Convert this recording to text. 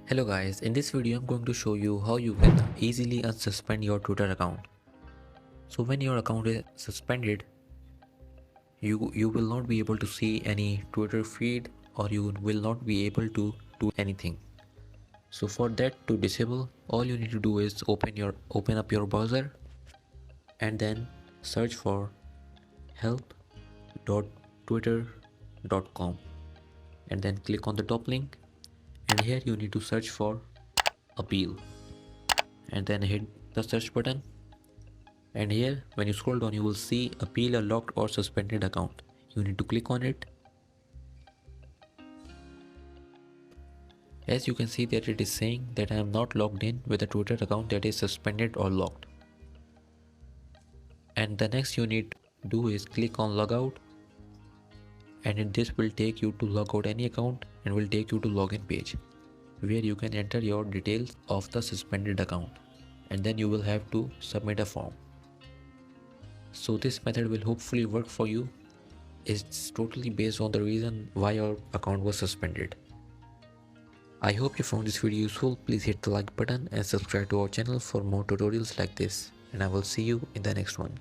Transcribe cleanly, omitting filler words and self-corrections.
Hello guys, in this video I'm going to show you how you can easily unsuspend your Twitter account. So when your account is suspended, you will not be able to see any Twitter feed or you will not be able to do anything. So for that to disable, all you need to do is open up your browser and then search for help.twitter.com and then click on the top link, and here you need to search for appeal and then hit the search button, and here when you scroll down you will see appeal a locked or suspended account. You need to click on it. As you can see that it is saying that I am not logged in with a Twitter account that is suspended or locked. And the next you need to do is click on logout, and this will take you to log out any account and will take you to login page where you can enter your details of the suspended account, and then you will have to submit a form. So this method will hopefully work for you. It's totally based on the reason why your account was suspended. I hope you found this video useful. Please hit the like button and subscribe to our channel for more tutorials like this, and I will see you in the next one.